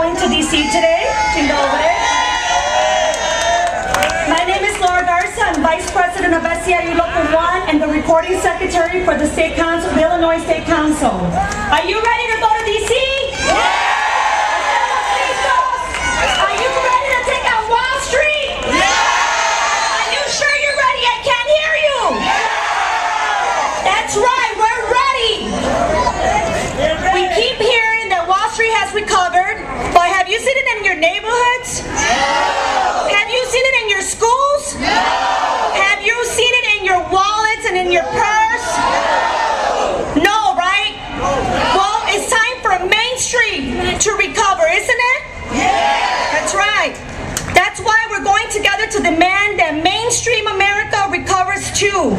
going to D.C. today. My name is Laura Garza. I'm Vice President of SEIU Local 1 and the Recording Secretary for the State Council, the Illinois State Council. Are you ready to go to D.C.? Are you ready to take out Wall Street? Are you sure you're ready? I can't hear you. That's right, we're ready. We keep hearing that Wall Street has recovered, but have you seen it in your neighborhoods? Have you seen it in your schools? Have you seen it in your wallets and in your purse? No, right? Well, it's time for Main Street to recover, isn't it? That's right. That's why we're going together to demand that mainstream America recovers too.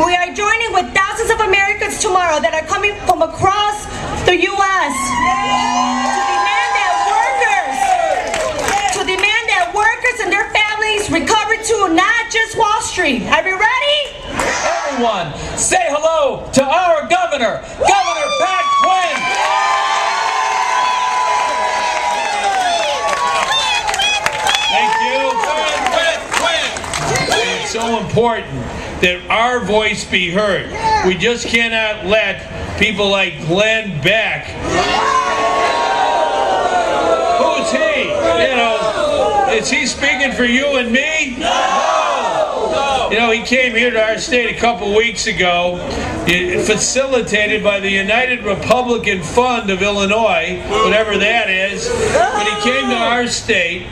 We are joining with thousands of Americans tomorrow that are coming from across the U.S. to demand that workers and their families recover too, not just Wall Street. Are we ready? Everyone, say hello to our governor, Governor Quinn. Thank you. Quinn. It's so important that our voice be heard. We just cannot let people like Glenn Beck. Who's he? You know, is he speaking for you and me? No. You know, he came here to our state a couple weeks ago, facilitated by the United Republican Fund of Illinois, whatever that is. But he came to our state,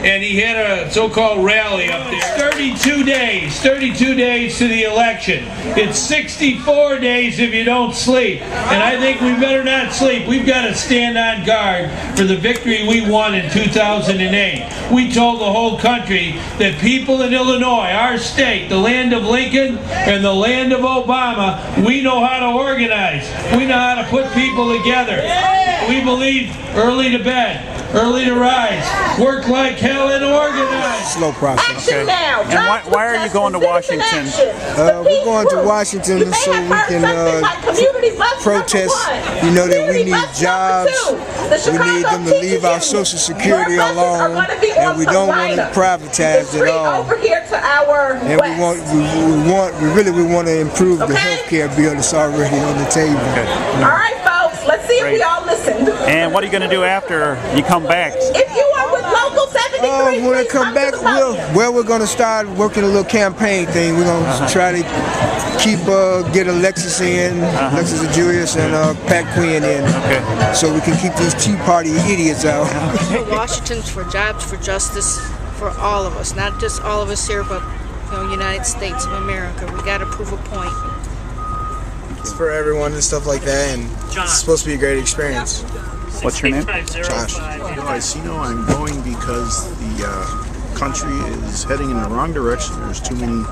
and he had a so-called rally up there. 32 days to the election. It's 64 days if you don't sleep. And I think we better not sleep. We've got to stand on guard for the victory we won in 2008. We told the whole country that people in Illinois, our state, the land of Lincoln and the land of Obama, we know how to organize. We know how to put people together. We believe early to bed, early to rise, work like hell and organize. Slow process. Okay. And why are you going to Washington? We're going to Washington so we can protest, you know, that we need jobs. We need them to leave our Social Security alone, and we don't want it privatized at all. And we really want to improve the health care bill that's already on the table. Okay. All right, folks, let's see if we all listen. And what are you going to do after you come back? If you are with Local 73, when I come back, we're going to start working a little campaign thing. We're going to try to get Alexis in, Alexis Julius, and Pat Quinn in, so we can keep these Tea Party idiots out. Washington's for jobs, for justice, for all of us, not just all of us here, but United States of America. We got to prove a point. It's for everyone and stuff like that, and it's supposed to be a great experience. What's your name? Josh. I'm going because the country is heading in the wrong direction. There's too many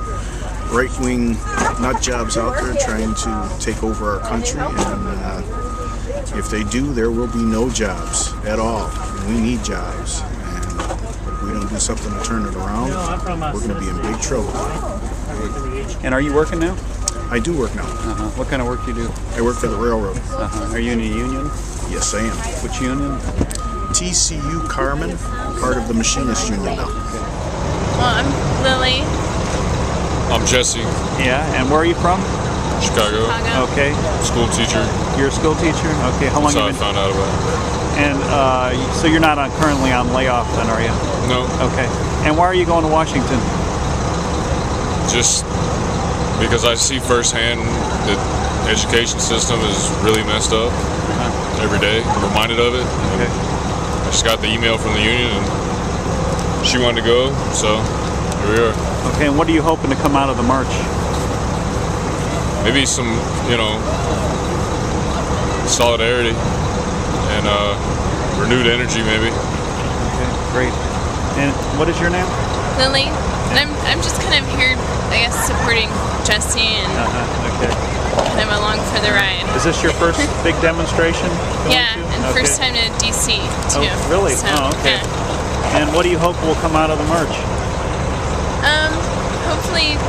right-wing nut jobs out there trying to take over our country, and if they do, there will be no jobs at all. And we need jobs, and if we don't do something to turn it around, we're going to be in big trouble. And are you working now? I do work now. What kind of work do you do? I work for the railroad. Are you in a union? Yes, I am. Which union? TCU Carmen, part of the Machinist Union now. Well, I'm Lily. I'm Jesse. Yeah, and where are you from? Chicago. Okay. School teacher. You're a school teacher? Okay, how long That's how have you I found out about it. And so you're not currently on layoff then, are you? No. Okay. And why are you going to Washington? Just because I see firsthand that the education system is really messed up every day. I'm reminded of it. Okay. I just got the email from the union and she wanted to go, so here we are. Okay, and what are you hoping to come out of the march? Maybe some, solidarity and renewed energy maybe. Okay, great. And what is your name? Lily. And I'm just kind of here, I guess, supporting Jesse and kind of along for the ride. Is this your first big demonstration? Yeah, and first time to DC too. Oh, really? So, okay. Yeah. And what do you hope will come out of the march? Hopefully,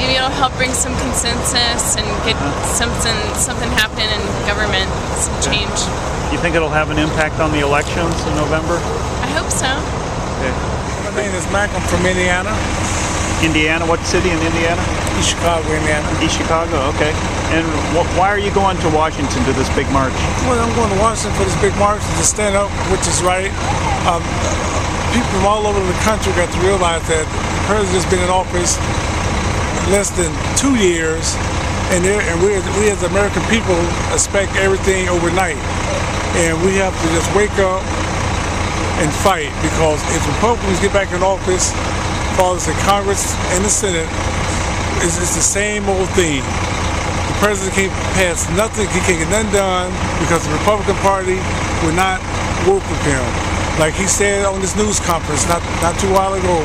maybe it'll help bring some consensus and get something happening in government, some change. You think it'll have an impact on the elections in November? I hope so. Okay. My name is Mac. I'm from Indiana. Indiana, what city in Indiana? East Chicago, Indiana. East Chicago, okay. And why are you going to Washington to this big march? Well, I'm going to Washington for this big march to stand up, which is right. People from all over the country got to realize that the president's been in office less than 2 years, and we as American people expect everything overnight. And we have to just wake up and fight, because if Republicans get back in office, fathers in Congress and the Senate, it's the same old thing. The president can't pass nothing, he can't get nothing done because the Republican Party will not work with him. Like he said on this news conference not too while ago,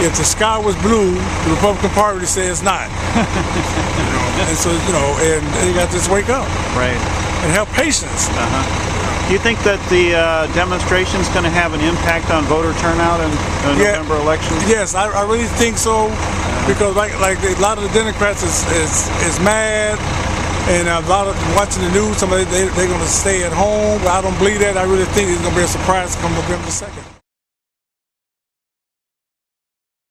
if the sky was blue, the Republican Party said it's not. And so, and you got to just wake up. Right. And have patience. Do you think that the demonstration is going to have an impact on voter turnout in the November election? Yes, I really think so, because like a lot of the Democrats is mad, and a lot of watching the news, they're going to stay at home. But I don't believe that. I really think it's going to be a surprise come November 2nd.